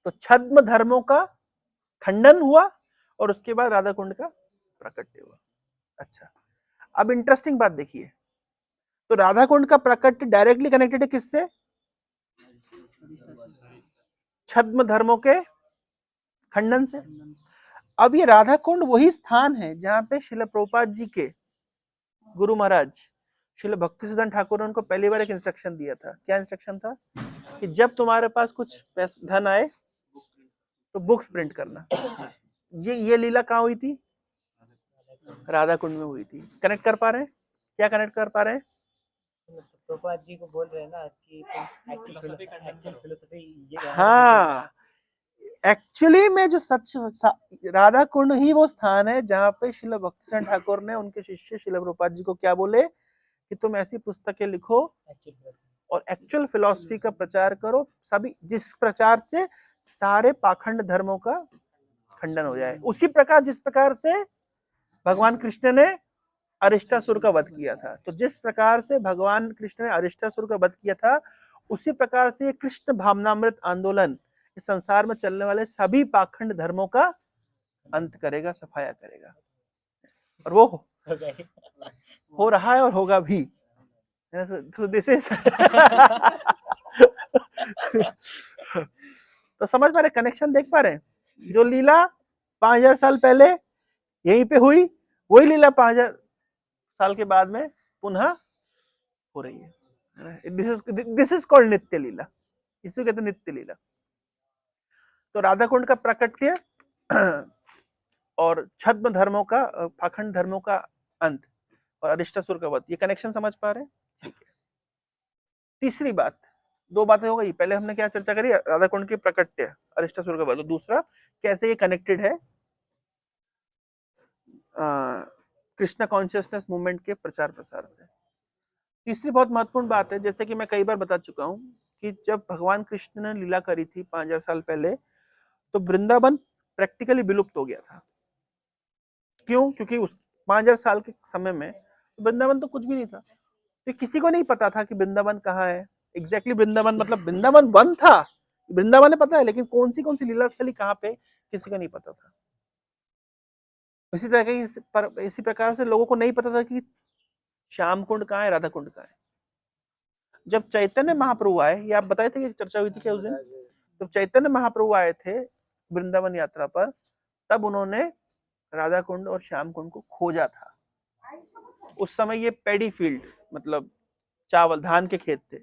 तो छद्म धर्मों का खंडन हुआ और उसके बाद राधा कुंड का प्राकट्य हुआ। अच्छा, अब इंटरेस्टिंग बात देखिए, तो राधा कुंड का प्राकट्य डायरेक्टली कनेक्टेड है किससे? छद्म धर्मों के खंडन से। अब ये राधा कुंड वही स्थान है जहां पे श्रील प्रभुपाद जी के गुरु महाराज श्रील भक्तिसिद्धांत ठाकुर ने उनको पहली बार एक इंस्ट्रक्शन दिया था। क्या इंस्ट्रक्शन था? कि जब तुम्हारे पास कुछ धन आए तो बुक्स प्रिंट करना। ये लीला कहाँ हुई थी? राधा कुंड में हुई थी। कनेक्ट कर पा रहे हैं? क्या कनेक्ट कर पा रहे हैं? प्रभुपाद जी को बोल रहे हैं ना कि एक्चुअल फिलोसफी ये है। हाँ, एक्चुअली में जो राधा कुंड ही वो स्थान है जहां पे श्रील भक्तिसिद्धांत ठाकुर ने उनके शिष्य श्रील प्रभुपाद जी को क्या बोले कि तुम ऐसी पुस्तकें लिखो और एक्चुअल फिलॉसफी का प्रचार करो, सभी जिस प्रचार से सारे पाखंड धर्मों का खंडन हो जाए। उसी प्रकार जिस प्रकार से भगवान कृष्ण ने अरिष्टासुर का वध किया था, तो जिस प्रकार से भगवान कृष्ण ने अरिष्टासुर का वध किया था, उसी प्रकार से ये कृष्ण भावनामृत आंदोलन इस संसार में चलने वाले सभी पाखंड धर्मों का अंत करेगा, सफाया करेगा। और वो हो रहा है और होगा भी। So this is तो समझ पा रहे, कनेक्शन देख पा रहे हैं? जो लीला 5000 साल पहले यहीं पे हुई, वही लीला 5000 साल के बाद में पुनः हो रही है। दिस इज कॉल्ड नित्य लीला, इसे कहते हैं नित्य लीला। तो राधा कुंड का प्राकट्य और छद्म धर्मों का, पाखंड धर्मों का अंत और अरिष्टासुर का वध, ये कनेक्शन समझ पा रहे हैं? ठीक है। तीसरी बात, 2 बातें हो गई। पहले हमने क्या चर्चा करी? राधा कुंड की प्राकट्य, अरिष्टासुर का वध। दूसरा, कैसे ये कनेक्टेड है कृष्णा कॉन्शियसनेस मूवमेंट के प्रचार प्रसार से। तीसरी बहुत महत्वपूर्ण बात है, जैसे कि मैं कई बार बता चुका हूं कि जब भगवान कृष्ण ने लीला करी थी 5000 साल पहले, तो वृंदावन प्रैक्टिकली विलुप्त हो गया था। क्यों? क्योंकि उस 5000 साल के समय में वृंदावन तो कुछ भी नहीं था, तो किसी को नहीं पता था कि वृंदावन कहाँ है एग्जैक्टली। वृंदावन मतलब वृंदावन वन था, वृंदावन है पता है, लेकिन कौन सी लीला स्थली कहाँ पे किसी को नहीं पता था। इसी तरह इसी प्रकार से लोगों को नहीं पता था कि श्याम कुंड कहाँ है, राधा कुंड कहाँ है। जब चैतन्य महाप्रभु आए, ये आप बताए थे कि चर्चा हुई थी क्या उस दिन? जब चैतन्य महाप्रभु आए थे वृंदावन यात्रा पर, तब उन्होंने राधा कुंड और श्याम कुंड को खोजा था। उस समय ये पैडी फील्ड, मतलब चावल धान के खेत थे।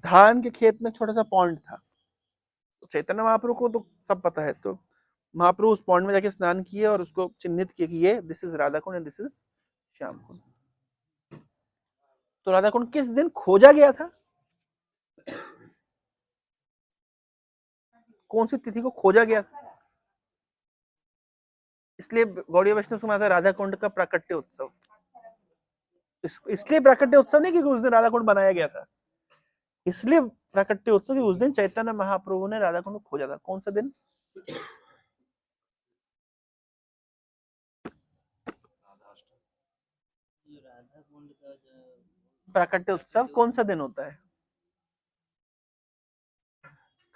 धान के खेत में छोटा सा पॉन्ड था। तो चैतन्य महाप्रभु को तो सब पता है, तो महाप्रभु उस पॉन्ड में जाके स्नान किए और उसको चिन्हित किए कि ये this is Radha Kund and this is Shyam Kund. तो राधा कुंड किस दिन खोजा गया था? कौन सी तिथि को खोजा गया था? इसलिए गौड़ीय वैष्णव समाज आता है राधा कुंड का प्राकट्य उत्सव। इसलिए प्राकट्य उत्सव नहीं क्योंकि उस दिन राधा कुंड बनाया गया था, इसलिए प्राकट्य उत्सव कि उस दिन चैतन्य महाप्रभु ने राधा कुंड को खोजा था। कौन सा दिन? प्राकट्य उत्सव कौन सा दिन होता है?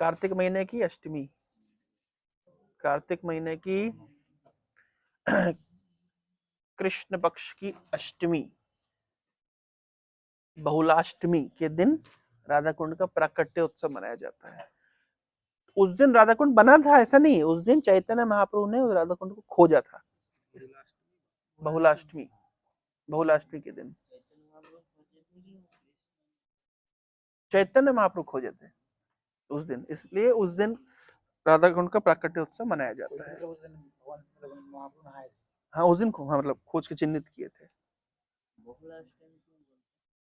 कार्तिक महीने की अष्टमी, कार्तिक महीने की कृष्ण पक्ष की अष्टमी, बहुलाष्टमी के दिन राधा कुंड का प्राकट्य उत्सव मनाया जाता है। उस दिन राधा कुंड बना था ऐसा नहीं, उस दिन चैतन्य महाप्रभु ने राधा कुंड को खोजा था। बहुलाष्टमी, बहुलाष्टमी के दिन चैतन्य महाप्रभु खोजे थे उस दिन, इसलिए उस दिन राधा कुंड का प्राकट्य उत्सव मनाया जाता है। हाँ उस दिन हाँ मतलब खोज के चिन्हित किए थे।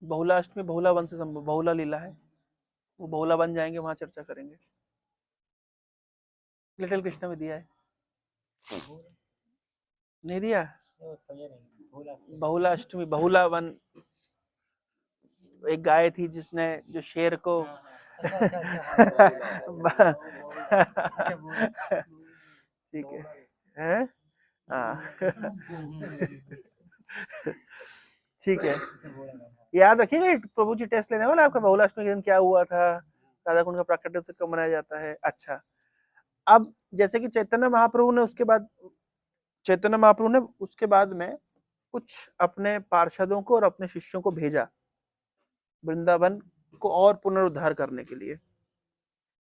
बहुलाष्टमी बहुला वन से बहुला लीला है, वो बहुला बन जाएंगे, वहां चर्चा करेंगे। लिटिल कृष्ण में दिया है, नहीं दिया? बहुलाष्टमी, बहुला वन, एक गाय थी जिसने जो शेर को ठीक है, हैं? ठीक है, याद रखिएगा प्रभु जी टेस्ट लेने वाला आपका। बहुलाष्टमी के दिन क्या हुआ था, राधा कुंड का प्राकट्य उत्सव कब मनाया जाता है। अच्छा, अब जैसे कि चैतन्य महाप्रभु ने उसके बाद में कुछ अपने पार्षदों को और अपने शिष्यों को भेजा वृंदावन को और पुनरुद्धार करने के लिए,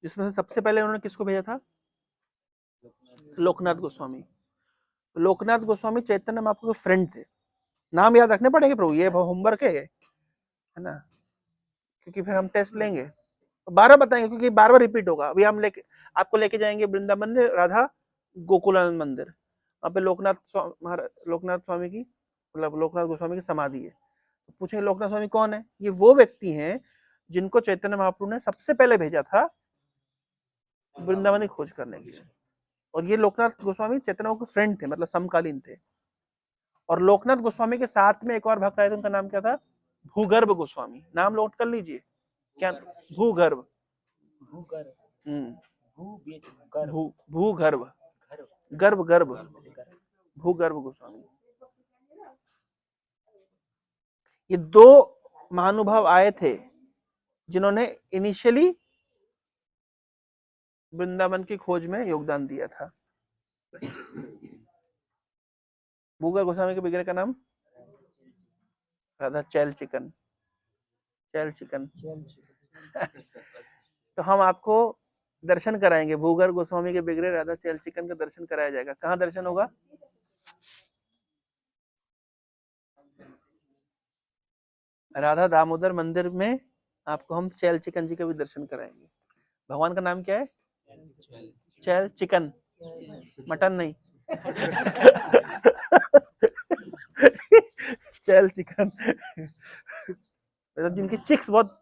जिसमें से सबसे पहले उन्होंने किसको भेजा था? लोकनाथ गोस्वामी। लोकनाथ गोस्वामी चैतन्य महाप्रभु के फ्रेंड थे। नाम याद रखने पड़ेंगे प्रभु, ये होमवर्क है ना, क्योंकि फिर हम टेस्ट लेंगे तो 12 बताएंगे, क्योंकि बार बार रिपीट होगा। अभी हम आपको लेके जाएंगे वृंदावन में राधा गोकुलानंद मंदिर, वहां पे लोकनाथ स्वामी की मतलब लोकनाथ गोस्वामी की समाधि है। तो पूछेंगे लोकनाथ स्वामी कौन है? ये वो व्यक्ति हैं जिनको चैतन्य महाप्रभु ने सबसे पहले भेजा था वृंदावन की खोज करने के लिए। और ये लोकनाथ गोस्वामी चैतन्य के फ्रेंड थे, मतलब समकालीन थे। और लोकनाथ गोस्वामी के साथ में एक और भक्त आए थे, उनका नाम क्या था? भूगर्भ गोस्वामी। नाम नोट कर लीजिए, क्या? भूगर्भ, भूगर्भ, गर्भ गर्भ, भूगर्भ गोस्वामी। ये दो महानुभाव आए थे जिन्होंने इनिशियली वृंदावन की खोज में योगदान दिया था। भूगर्भ गोस्वामी के विग्रह का नाम राधा चैल चिकन, चैल चिकन। तो हम आपको दर्शन कराएंगे, भूगर्भ गोस्वामी के विग्रह राधा चैल चिकन का दर्शन कराया जाएगा। कहाँ दर्शन होगा? राधा दामोदर मंदिर में आपको हम चैल चिकन जी का भी दर्शन कराएंगे। भगवान का नाम क्या है? चैल चिकन, मटन नहीं। चैल चिकन, जिनकी चिक्स बहुत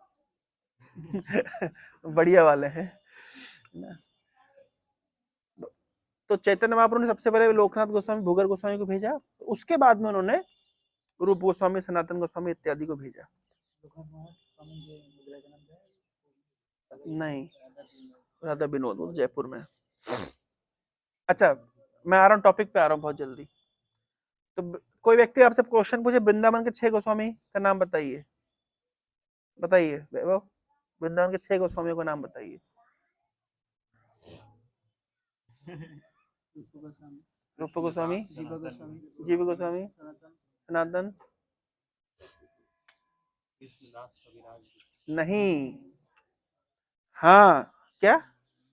बढ़िया वाले हैं। तो चैतन्य महाप्रभु ने सबसे पहले लोकनाथ गोस्वामी, भूगर्भ गोस्वामी को भेजा। उसके बाद में उन्होंने रूप गोस्वामी, सनातन गोस्वामी इत्यादि को भेजा। नहीं, राधा विनोद जयपुर में। अच्छा, मैं आ रहा हूँ टॉपिक पे, आ रहा हूँ बहुत जल्दी। तो कोई व्यक्ति आपसे क्वेश्चन पूछे वृंदावन के 6 गोस्वामी का नाम बताइए, बताइए वैभव, वृंदावन के 6 गोस्वामियों का नाम बताइए। रूप गोस्वामी, जीव गोस्वामी, सनातन नहीं। हाँ क्या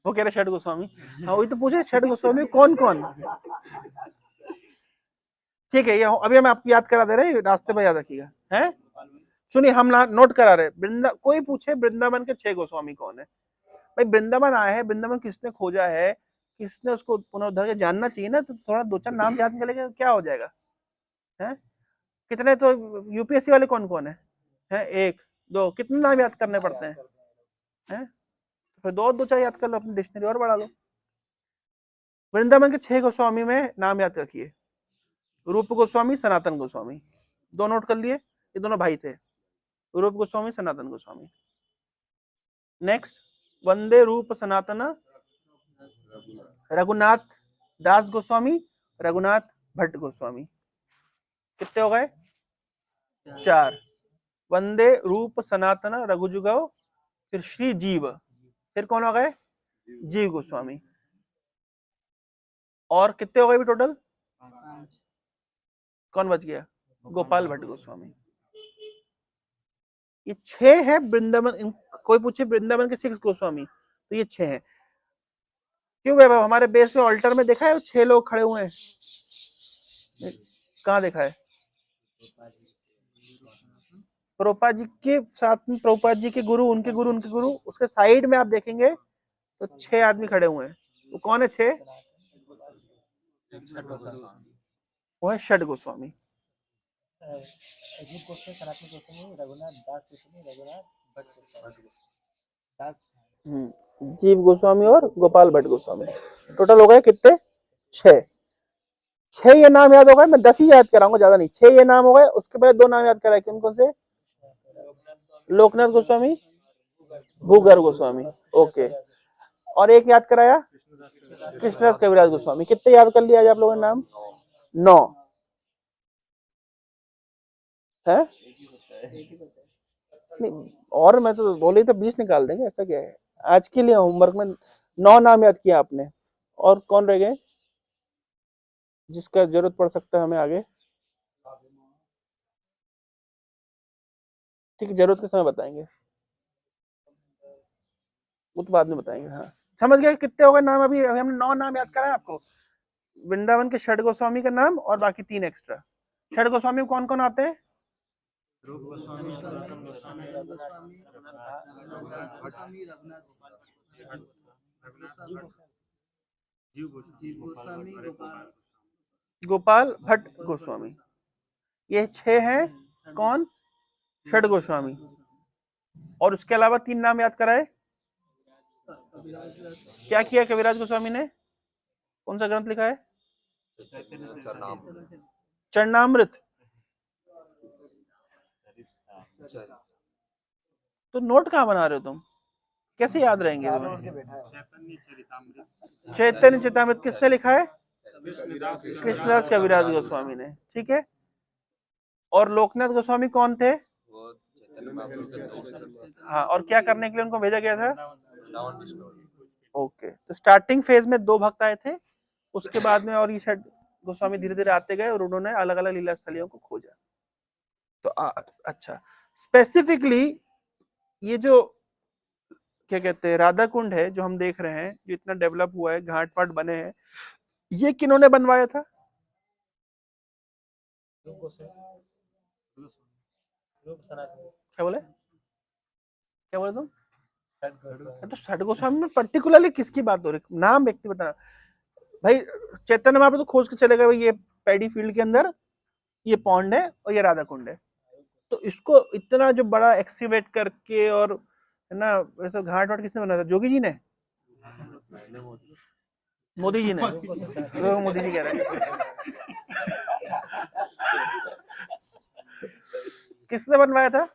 वो कह रहे? छठ गोस्वामी। हाँ वही तो पूछे, छठ गोस्वामी कौन कौन? ठीक है, ये अभी हम आपको याद करा दे रहे हैं, रास्ते में याद रखिएगा। हैं सुनिए, हम नोट करा रहे। कोई पूछे वृंदावन के 6 गोस्वामी कौन है? भाई वृंदावन आए हैं, वृंदावन किसने खोजा है, किसने उसको पुनरुद्धार किया, जानना चाहिए ना। तो थोड़ा 2-4 नाम याद कर लेगा क्या हो जाएगा? हैं कितने तो यूपीएससी वाले कौन कौन है? है? एक दो, कितने नाम याद करने पड़ते हैं? तो फिर दो दो चार याद कर लो, अपनी डिक्शनरी और बढ़ा लो। वृंदावन के 6 गोस्वामी में नाम याद रखिए। रूप गोस्वामी, सनातन गोस्वामी, दो नोट कर लिए, ये दोनों भाई थे, रूप गोस्वामी, सनातन गोस्वामी। नेक्स्ट, वंदे रूप सनातन रघुनाथ दास गोस्वामी, रघुनाथ भट्ट गोस्वामी। कितने हो गए? 4। वंदे रूप सनातन रघुजुगव, फिर श्री जीव, फिर कौन हो गए? जीव गोस्वामी। और कितने हो गए भी टोटल? कौन बच गया? गोपाल भट्ट गोस्वामी। ये 6 है वृंदावन। कोई पूछे वृंदावन के 6 गोस्वामी, तो ये 6 है। क्यों वैभव, हमारे बेस में ऑल्टर में देखा है 6 लोग खड़े हुए हैं? कहाँ देखा है? प्रभुपाद जी के साथ में, प्रभुपाद जी के गुरु, उनके गुरु, उनके गुरु, उसके साइड में आप देखेंगे तो 6 आदमी खड़े हुए हैं। वो कौन है 6? वो है षड गोस्वामी। अजीब गोस्वामी, सनातन गोस्वामी, रघुनाथ दास गोस्वामी, रघुनाथ भट्ट गोस्वामी, जीव गोस्वामी और गोपाल भट्ट गोस्वामी। टोटल हो गए कितने? 6। 6 ये नाम याद हो गए, मैं 10 ही याद कराऊंगा, ज्यादा नहीं। 6 ये नाम हो गए, उसके बाद 2 नाम याद कराए। कौन कौन से? लोकनाथ गोस्वामी, भूगर गोस्वामी, ओके। और एक याद कराया कृष्णदास कविराज गोस्वामी। कितने याद कर लिया आज आप लोगों ने नाम? 9 है? नहीं, और मैं तो बोले तो 20 निकाल देंगे, ऐसा क्या है। आज के लिए होमवर्क में 9 नाम याद किया आपने। और कौन रह गए जिसका जरूरत पड़ सकता है हमें आगे? ठीक है, जरूरत के समय बताएंगे, वो तो बाद में बताएंगे। हाँ, समझ गए कितने हो गए नाम? अभी हमने 9 नाम याद करा है आपको। वृंदावन के षड गोस्वामी का नाम और बाकी 3 एक्स्ट्रा। षड गोस्वामी में कौन कौन आते हैं? रूप गोस्वामी, सनातन गोस्वामी, रघुनाथ गोस्वामी, जीव गोस्वामी, गोपाल भट्ट गोस्वामी। ये 6 हैं। कौन? षड गोस्वामी। और उसके अलावा 3 नाम याद कराए। क्या किया कविराज गोस्वामी ने? कौन सा ग्रंथ लिखा है? चरणामृत। तो नोट कहाँ बना रहे हो तुम? कैसे याद रहेंगे तुम्हें? चैतन्य चरितामृत किसने लिखा है? कृष्णदास कविराज गोस्वामी ने, ठीक है। और लोकनाथ गोस्वामी कौन थे? हाँ, और क्या करने के लिए उनको भेजा गया था? ओके, तो स्टार्टिंग फेज में 2 भक्त आए थे, उसके बाद में और ये षड गोस्वामी धीरे धीरे आते गए और उन्होंने अलग अलग लीला स्थलियों को खोजा। तो अच्छा, स्पेसिफिकली ये जो क्या कहते हैं राधा कुंड है जो हम देख रहे हैं, जो इतना डेवलप हुआ है, घाट वाट बने हैं, ये किन्होंने बनवाया था? क्या बोले, क्या बोले तुम? तो षड गोस्वामी में पर्टिकुलरली किसकी बात हो रही? नाम व्यक्ति बताना भाई। चैतन्य महाप्रभु तो खोज के चले गए, ये पैडी फील्ड के अंदर ये पॉन्ड है और ये राधा कुंड है। तो इसको इतना जो बड़ा एक्सीवेट करके और है ना, वैसे घाट वाट किसने बनाया था? जोगी जी ने? मोदी जी ने? मोदी जी कह रहे हैं। किसने बनवाया था?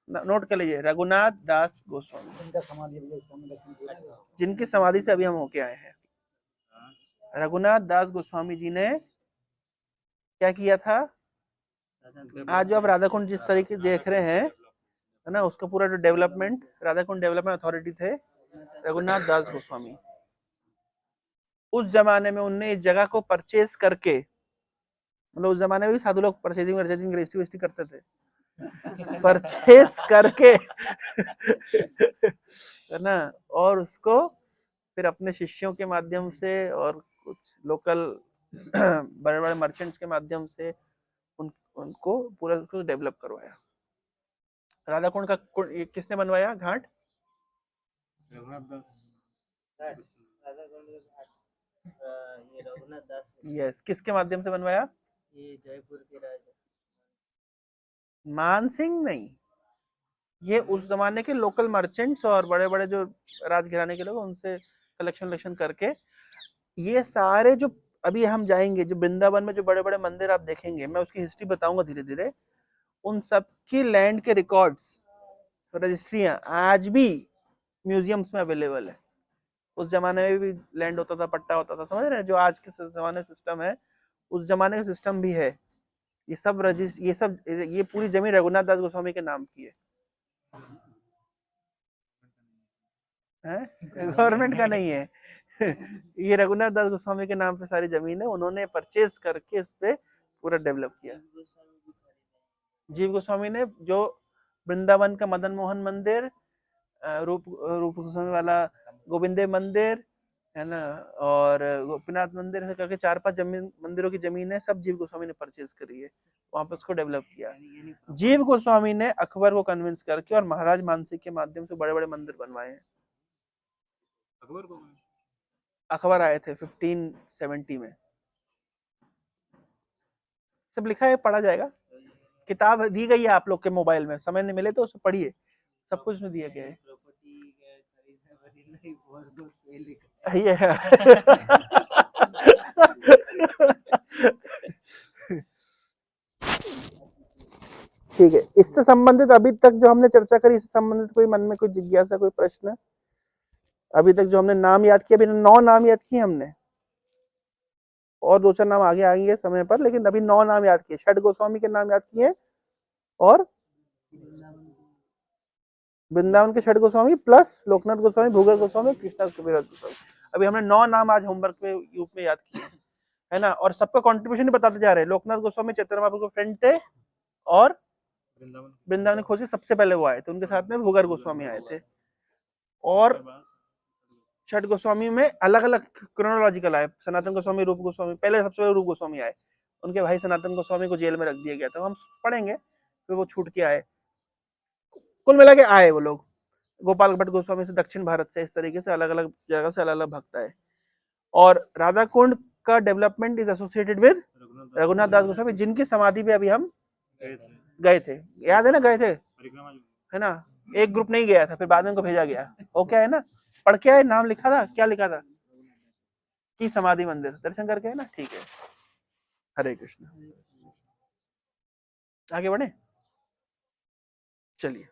नोट कर लीजिए, रघुनाथ दास गोस्वामी, जिनकी समाधि से अभी हम होके आए हैं। रघुनाथ दास गोस्वामी जी ने क्या किया था? आज जो आप राधा कुंड जिस तरीके देख रहे हैं, है ना, उसका पूरा जो development, Radha Kund development authority थे रघुनाथ दास गोस्वामी। उस जमाने में उनने इस जगह को परचेज करके, मतलब उस जमाने में भी साधु लोग परचेजिंग रजिस्ट्री करते थे, परचेज करके है ना, और उसको फिर अपने शिष्यों के माध्यम से और कुछ लोकल बड़े बड़े मर्चेंट्स के माध्यम से उनको पूरा डेवलप करवाया। राधा कुंड का किसने बनवाया घाट? यस, किसके माध्यम से बनवाया? ये जयपुर के राजा मान सिंह नहीं, ये उस जमाने के लोकल मर्चेंट्स और बड़े बड़े जो राजघराने के लोग उनसे कलेक्शन करके ये सारे जो अभी हम जाएंगे, जो वृंदावन में जो बड़े बड़े मंदिर आप देखेंगे, मैं उसकी हिस्ट्री बताऊंगा धीरे धीरे, उन सब की लैंड के रिकॉर्ड्स, रजिस्ट्रियां आज भी म्यूजियम्स में अवेलेबल है। उस जमाने में भी लैंड होता था, पट्टा होता था, समझ रहे हैं? जो आज के जमाने सिस्टम है, उस जमाने का सिस्टम भी है। ये सब ये पूरी जमीन रघुनाथ दास गोस्वामी के नाम की है, गवर्नमेंट का नहीं है। ये रघुनाथ दास गोस्वामी के नाम पे सारी जमीन है, उन्होंने परचेज करके इस पे पूरा डेवलप किया। जीव गोस्वामी ने जो वृंदावन का मदन मोहन मंदिर, रूप गोस्वामी वाला गोविंदे मंदिर है ना, और गोपीनाथ मंदिर से करके 4-5 मंदिरों की जमीन है, सब जीव गोस्वामी ने परचेज करी है, वहां पर उसको डेवलप किया। जीव गोस्वामी ने अकबर को कन्विंस करके और महाराज मानसिंह के माध्यम से बड़े बड़े मंदिर बनवाए हैं। अकबर आए थे 1570 में, सब लिखा है, पढ़ा जाएगा। किताब दी गई है आप लोग के मोबाइल में, समय नहीं मिले तो उसे पढ़िए, सब कुछ में दिया गया है। ये ठीक है। इससे संबंधित अभी तक जो हमने चर्चा करी, इससे संबंधित कोई मन में कोई जिज्ञासा, कोई प्रश्न? अभी तक जो हमने नाम याद किए, अभी 9 नाम याद किए हमने, और 2-4 नाम आगे आएंगे समय पर, लेकिन अभी 9 नाम याद किए। छठ गोस्वामी के नाम याद किए, और वृंदावन के छठ गोस्वामी प्लस लोकनाथ गोस्वामी, भूगर गोस्वामी, कृष्णा कविराज गोस्वामी। अभी हमने 9 नाम आज होमवर्क के रूप में याद किए, है ना। और सबका कंट्रीब्यूशन ही बताते जा रहे हैं। लोकनाथ गोस्वामी चैतन्य महाप्रभु के फ्रेंड थे, और वृंदावन खोजी सबसे पहले वो आए थे, उनके साथ में भूगर गोस्वामी आए थे। और छठ गोस्वामी में अलग अलग क्रोनोलॉजिकल आए। सनातन गोस्वामी, रूप गोस्वामी, पहले सबसे पहले रूप गोस्वामी आए, उनके भाई सनातन गोस्वामी को जेल में रख दिया गया था, हम पढ़ेंगे, फिर वो छूट के आए। कुल मिला के आए वो लोग गोपाल भट्ट गोस्वामी से, दक्षिण भारत से, इस तरीके से अलग अलग जगह से अलग अलग भक्त आए। और राधा कुंड का development is associated with Raghunath Das Goswami, जिनकी समाधि पे अभी हम गए थे, याद है ना, गए थे, है ना। एक ग्रुप नहीं गया था, फिर बाद में उनको भेजा गया। ओके है ना, पढ़ के आए, नाम लिखा था, क्या लिखा था कि समाधि मंदिर, दर्शन करके है ना। ठीक है, हरे कृष्ण। आगे बढ़े, चलिए।